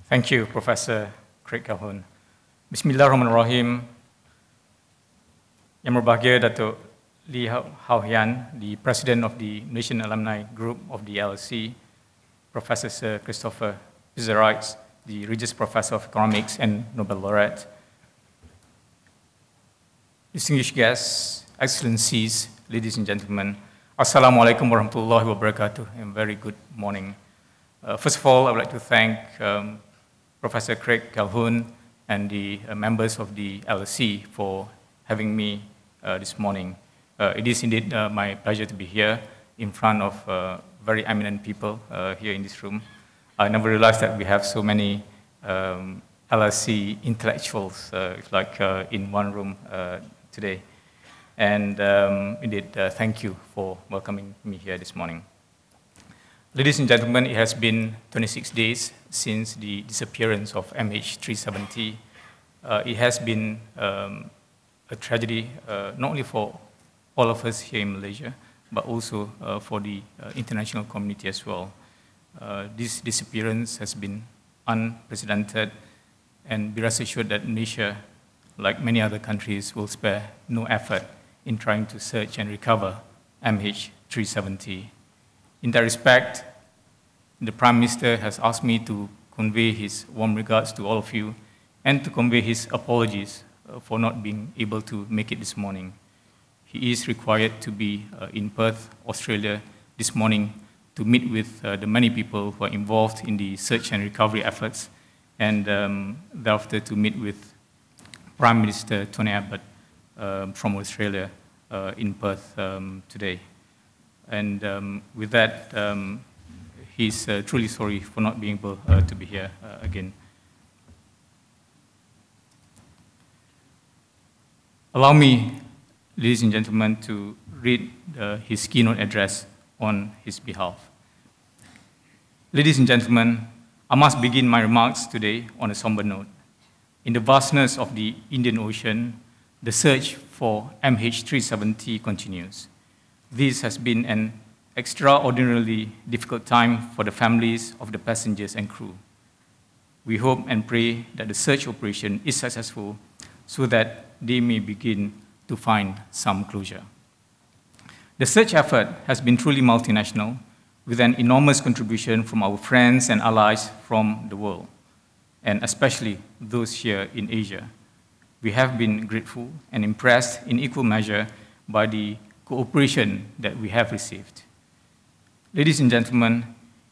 Thank you, Professor Craig Calhoun. Bismillahirrahmanirrahim. Yang berbahagia Dato Lee Hao Hian, the President of the Malaysian Alumni Group of the LSE, Professor Sir Christopher Pizarrites, the Regius Professor of Economics and Nobel Laureate, distinguished guests, excellencies, ladies and gentlemen, Assalamualaikum warahmatullahi wabarakatuh, and very good morning. First of all, I would like to thank Professor Craig Calhoun and the members of the LSE for having me this morning. It is indeed my pleasure to be here in front of very eminent people here in this room. I never realized that we have so many LSE intellectuals in one room today. And indeed, thank you for welcoming me here this morning. Ladies and gentlemen, it has been 26 days since the disappearance of MH370. It has been a tragedy, not only for all of us here in Malaysia, but also for the international community as well. This disappearance has been unprecedented, and be rest assured that Malaysia, like many other countries, will spare no effort in trying to search and recover MH370. In that respect, the Prime Minister has asked me to convey his warm regards to all of you and to convey his apologies for not being able to make it this morning. He is required to be in Perth, Australia this morning to meet with the many people who are involved in the search and recovery efforts, and thereafter to meet with Prime Minister Tony Abbott from Australia in Perth today. And with that, he's truly sorry for not being able to be here again. Allow me, ladies and gentlemen, to read his keynote address on his behalf. Ladies and gentlemen, I must begin my remarks today on a somber note. In the vastness of the Indian Ocean, the search for MH370 continues. This has been an extraordinarily difficult time for the families of the passengers and crew. We hope and pray that the search operation is successful so that they may begin to find some closure. The search effort has been truly multinational, with an enormous contribution from our friends and allies from the world, and especially those here in Asia. We have been grateful and impressed in equal measure by the cooperation that we have received. Ladies and gentlemen,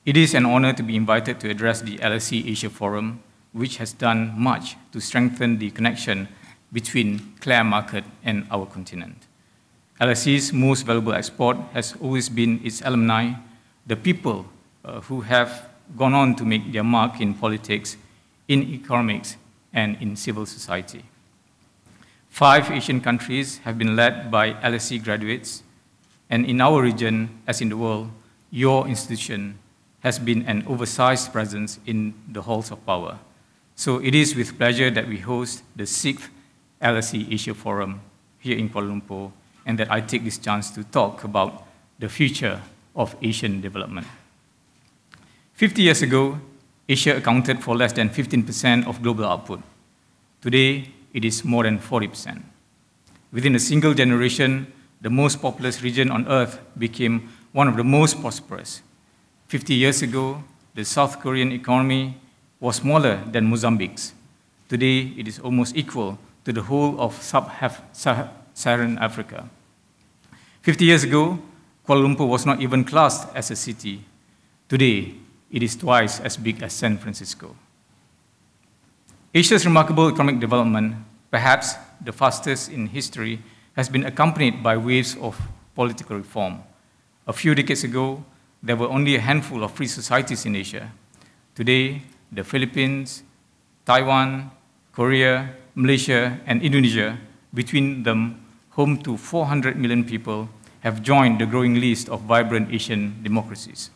it is an honor to be invited to address the LSE Asia Forum, which has done much to strengthen the connection between Clare Market and our continent. LSE's most valuable export has always been its alumni, the people who have gone on to make their mark in politics, in economics, and in civil society. 5 Asian countries have been led by LSE graduates, and in our region, as in the world, your institution has been an oversized presence in the halls of power. So it is with pleasure that we host the 6th LSE Asia Forum here in Kuala Lumpur, and that I take this chance to talk about the future of Asian development. 50 years ago, Asia accounted for less than 15% of global output. Today, it is more than 40%. Within a single generation, the most populous region on Earth became one of the most prosperous. 50 years ago, the South Korean economy was smaller than Mozambique's. Today, it is almost equal to the whole of sub-Saharan Africa. 50 years ago, Kuala Lumpur was not even classed as a city. Today, it is twice as big as San Francisco. Asia's remarkable economic development, perhaps the fastest in history, has been accompanied by waves of political reform. A few decades ago, there were only a handful of free societies in Asia. Today, the Philippines, Taiwan, Korea, Malaysia, and Indonesia, between them home to 400 million people, have joined the growing list of vibrant Asian democracies.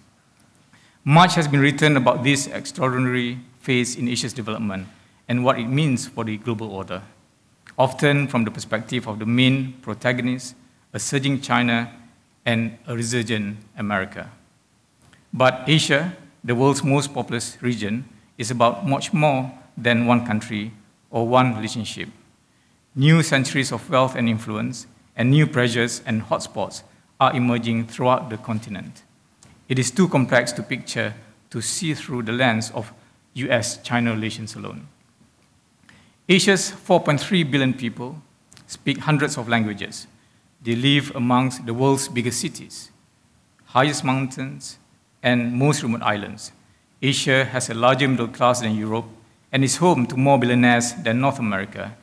Much has been written about this extraordinary phase in Asia's development and what it means for the global order, often from the perspective of the main protagonists, a surging China and a resurgent America. But Asia, the world's most populous region, is about much more than one country or one relationship. New centuries of wealth and influence, and new pressures and hotspots are emerging throughout the continent. It is too complex to picture to see through the lens of US-China relations alone. Asia's 4.3 billion people speak hundreds of languages. They live amongst the world's biggest cities, highest mountains, and most remote islands. Asia has a larger middle class than Europe and is home to more billionaires than North America.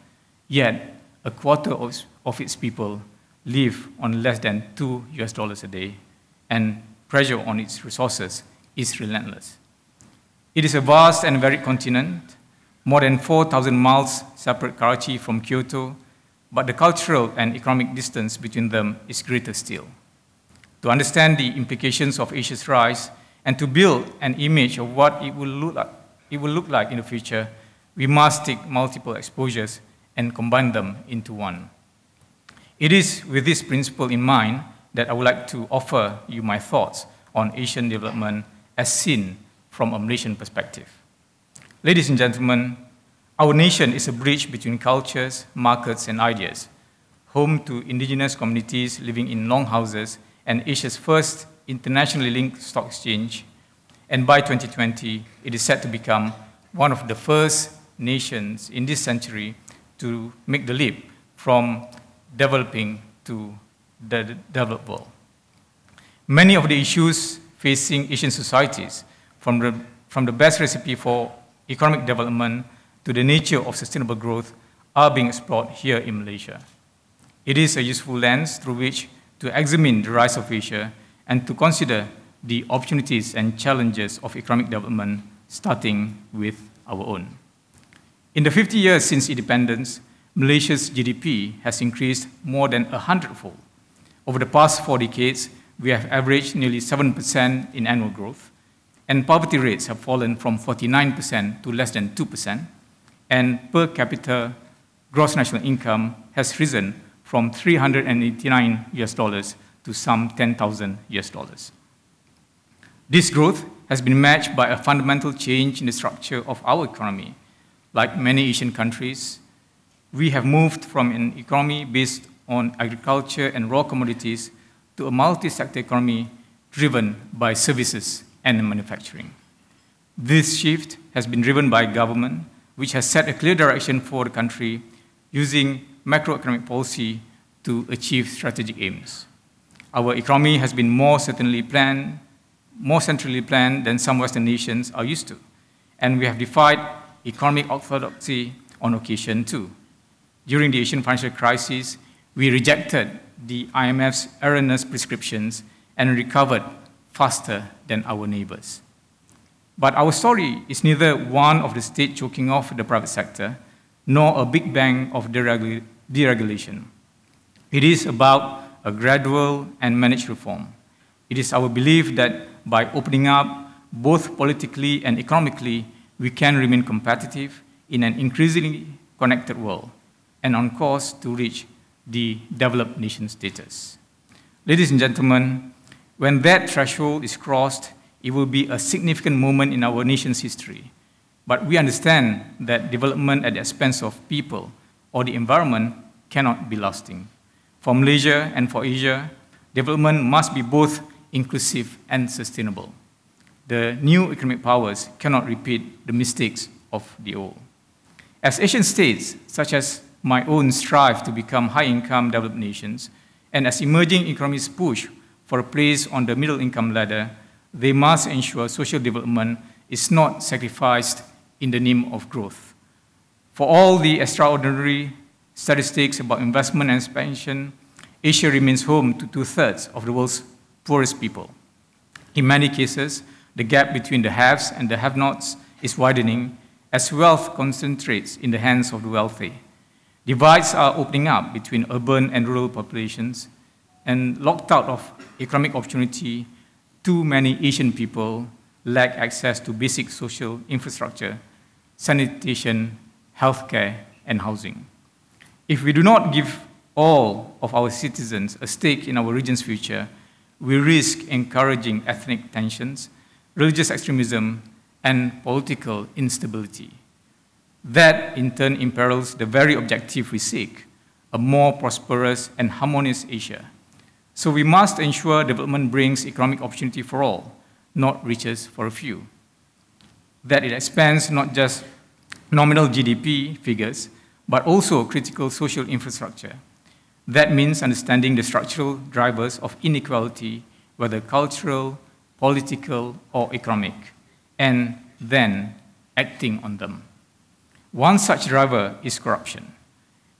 Yet, a quarter of its people live on less than $2 a day, and pressure on its resources is relentless. It is a vast and varied continent. More than 4,000 miles separate Karachi from Kyoto, but the cultural and economic distance between them is greater still. To understand the implications of Asia's rise and to build an image of what it will look like in the future, we must take multiple exposures and combine them into one. It is with this principle in mind that I would like to offer you my thoughts on Asian development as seen from a Malaysian perspective. Ladies and gentlemen, our nation is a bridge between cultures, markets, and ideas, home to indigenous communities living in longhouses and Asia's first internationally linked stock exchange. And by 2020, it is set to become one of the first nations in this century to make the leap from developing to the developed world. Many of the issues facing Asian societies, from the best recipe for economic development to the nature of sustainable growth, are being explored here in Malaysia. It is a useful lens through which to examine the rise of Asia and to consider the opportunities and challenges of economic development, starting with our own. In the 50 years since independence, Malaysia's GDP has increased more than 100-fold. Over the past 4 decades, we have averaged nearly 7% in annual growth, and poverty rates have fallen from 49% to less than 2%, and per capita gross national income has risen from $389 to some $10,000. This growth has been matched by a fundamental change in the structure of our economy. Like many Asian countries, we have moved from an economy based on agriculture and raw commodities to a multi-sector economy driven by services and manufacturing. This shift has been driven by government, which has set a clear direction for the country using macroeconomic policy to achieve strategic aims. Our economy has been more centrally planned than some Western nations are used to, and we have defied economic orthodoxy on occasion too. During the Asian financial crisis, we rejected the IMF's erroneous prescriptions and recovered faster than our neighbors. But our story is neither one of the state choking off the private sector, nor a big bang of deregulation. It is about a gradual and managed reform. It is our belief that by opening up, both politically and economically, we can remain competitive in an increasingly connected world and on course to reach the developed nation status. Ladies and gentlemen, when that threshold is crossed, it will be a significant moment in our nation's history. But we understand that development at the expense of people or the environment cannot be lasting. For Malaysia and for Asia, development must be both inclusive and sustainable. The new economic powers cannot repeat the mistakes of the old. As Asian states, such as my own, strive to become high-income developed nations, and as emerging economies push for a place on the middle-income ladder, they must ensure social development is not sacrificed in the name of growth. For all the extraordinary statistics about investment and expansion, Asia remains home to 2/3 of the world's poorest people. In many cases, the gap between the haves and the have-nots is widening as wealth concentrates in the hands of the wealthy. Divides are opening up between urban and rural populations, and locked out of economic opportunity, too many Asian people lack access to basic social infrastructure, sanitation, healthcare, and housing. If we do not give all of our citizens a stake in our region's future, we risk encouraging ethnic tensions, religious extremism, and political instability. That, in turn, imperils the very objective we seek, a more prosperous and harmonious Asia. So we must ensure development brings economic opportunity for all, not riches for a few. That it expands not just nominal GDP figures, but also critical social infrastructure. That means understanding the structural drivers of inequality, whether cultural, political, or economic, and then acting on them. One such driver is corruption.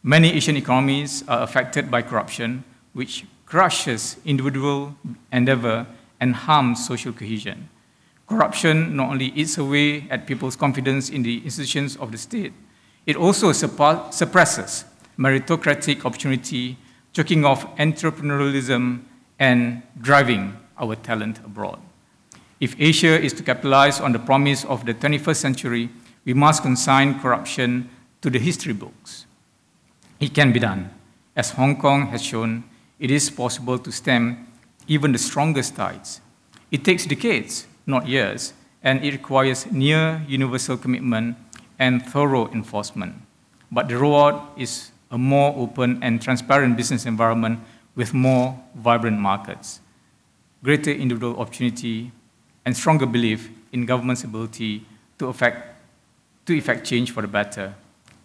Many Asian economies are affected by corruption, which crushes individual endeavor and harms social cohesion. Corruption not only eats away at people's confidence in the institutions of the state, it also suppresses meritocratic opportunity, choking off entrepreneurialism, and driving our talent abroad. If Asia is to capitalize on the promise of the 21st century, we must consign corruption to the history books. It can be done. As Hong Kong has shown, it is possible to stem even the strongest tides. It takes decades, not years, and it requires near universal commitment and thorough enforcement. But the reward is a more open and transparent business environment with more vibrant markets, greater individual opportunity, and stronger belief in government's ability to effect change for the better,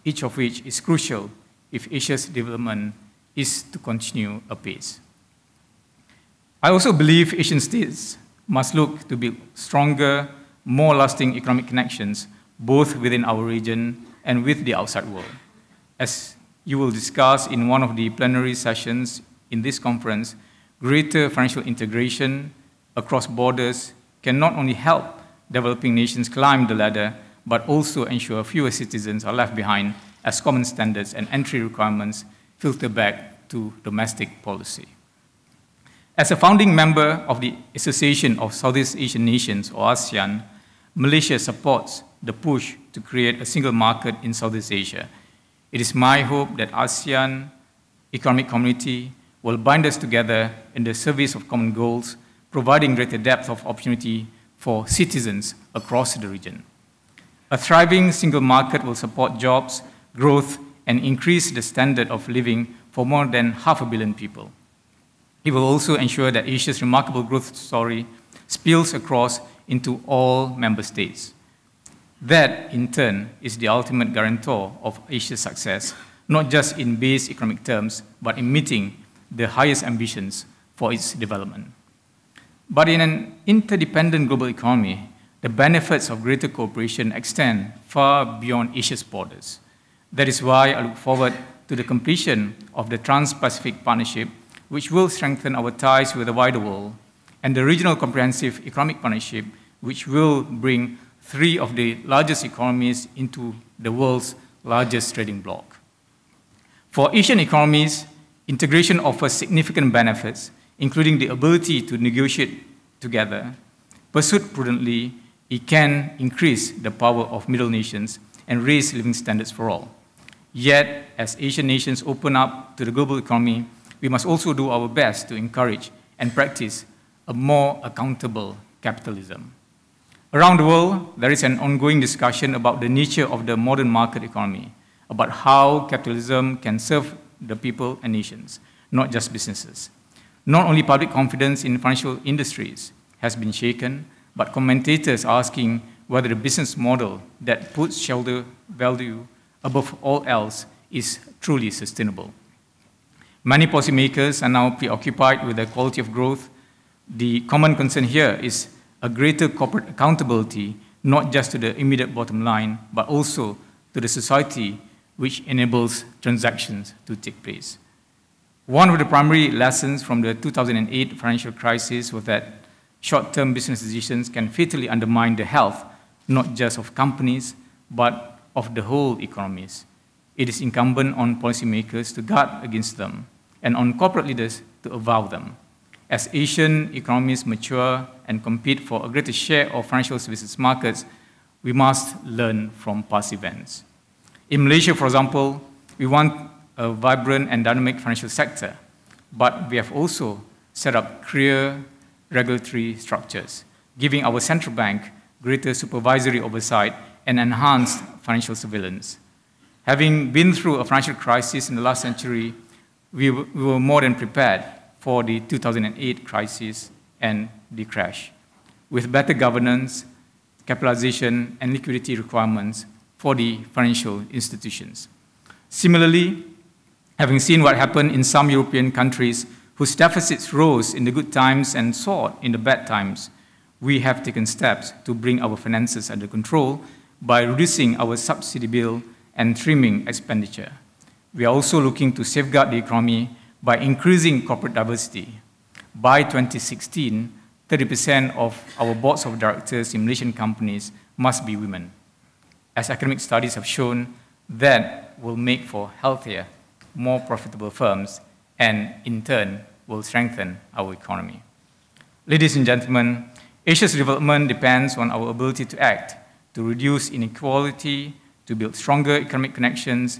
each of which is crucial if Asia's development is to continue apace. I also believe Asian states must look to build stronger, more lasting economic connections, both within our region and with the outside world. As you will discuss in one of the plenary sessions in this conference, greater financial integration across borders can not only help developing nations climb the ladder, but also ensure fewer citizens are left behind as common standards and entry requirements filter back to domestic policy. As a founding member of the Association of Southeast Asian Nations, or ASEAN, Malaysia supports the push to create a single market in Southeast Asia. It is my hope that ASEAN Economic Community will bind us together in the service of common goals, providing greater depth of opportunity for citizens across the region. A thriving single market will support jobs, growth, and increase the standard of living for more than 500 million people. It will also ensure that Asia's remarkable growth story spills across into all member states. That, in turn, is the ultimate guarantor of Asia's success, not just in base economic terms, but in meeting the highest ambitions for its development. But in an interdependent global economy, the benefits of greater cooperation extend far beyond Asia's borders. That is why I look forward to the completion of the Trans-Pacific Partnership, which will strengthen our ties with the wider world, and the Regional Comprehensive Economic Partnership, which will bring 3 of the largest economies into the world's largest trading bloc. For Asian economies, integration offers significant benefits, including the ability to negotiate together. Pursued prudently, it can increase the power of middle nations and raise living standards for all. Yet, as Asian nations open up to the global economy, we must also do our best to encourage and practice a more accountable capitalism. Around the world, there is an ongoing discussion about the nature of the modern market economy, about how capitalism can serve the people and nations, not just businesses. Not only public confidence in financial industries has been shaken, but commentators are asking whether the business model that puts shareholder value above all else is truly sustainable. Many policymakers are now preoccupied with the quality of growth. The common concern here is a greater corporate accountability, not just to the immediate bottom line, but also to the society which enables transactions to take place. One of the primary lessons from the 2008 financial crisis was that short-term business decisions can fatally undermine the health, not just of companies, but of the whole economies. It is incumbent on policymakers to guard against them and on corporate leaders to avow them. As Asian economies mature and compete for a greater share of financial services markets, we must learn from past events. In Malaysia, for example, we want a vibrant and dynamic financial sector, but we have also set up clear regulatory structures, giving our central bank greater supervisory oversight, and enhanced financial surveillance. Having been through a financial crisis in the last century, we were more than prepared for the 2008 crisis and the crash, with better governance, capitalization, and liquidity requirements for the financial institutions. Similarly, having seen what happened in some European countries whose deficits rose in the good times and soared in the bad times, we have taken steps to bring our finances under control by reducing our subsidy bill and trimming expenditure. We are also looking to safeguard the economy by increasing corporate diversity. By 2016, 30% of our boards of directors in Malaysian companies must be women. As academic studies have shown, that will make for healthier, more profitable firms, and in turn will strengthen our economy. Ladies and gentlemen, Asia's development depends on our ability to act, to reduce inequality, to build stronger economic connections,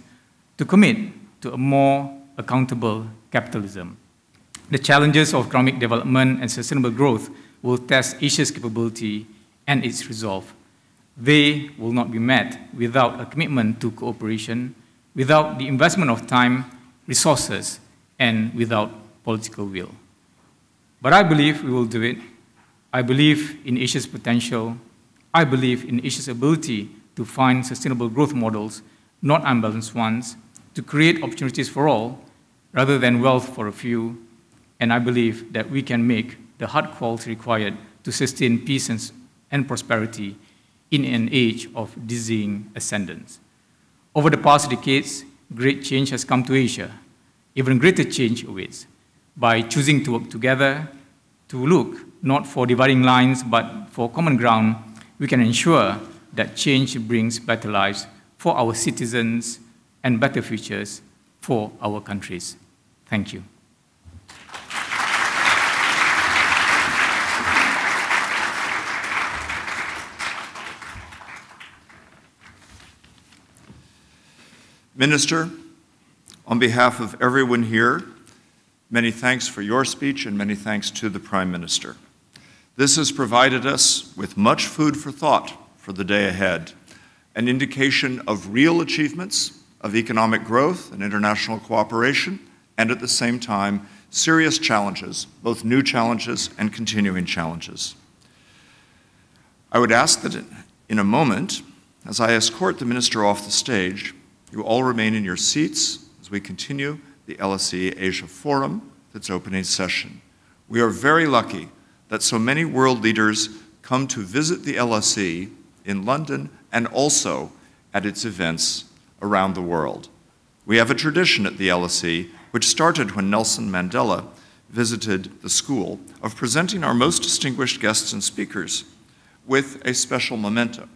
to commit to a more accountable capitalism. The challenges of economic development and sustainable growth will test Asia's capability and its resolve. They will not be met without a commitment to cooperation, without the investment of time, resources, and without political will. But I believe we will do it. I believe in Asia's potential. I believe in Asia's ability to find sustainable growth models, not unbalanced ones, to create opportunities for all, rather than wealth for a few. And I believe that we can make the hard calls required to sustain peace and prosperity in an age of dizzying ascendance. Over the past decades, great change has come to Asia. Even greater change awaits. By choosing to work together, to look not for dividing lines, but for common ground, we can ensure that change brings better lives for our citizens and better futures for our countries. Thank you. Minister, on behalf of everyone here, many thanks for your speech and many thanks to the Prime Minister. This has provided us with much food for thought for the day ahead, an indication of real achievements of economic growth and international cooperation, and at the same time, serious challenges, both new challenges and continuing challenges. I would ask that in a moment, as I escort the Minister off the stage, you all remain in your seats as we continue the LSE Asia Forum, its opening session. We are very lucky that so many world leaders come to visit the LSE in London and also at its events around the world. We have a tradition at the LSE, which started when Nelson Mandela visited the school, of presenting our most distinguished guests and speakers with a special memento.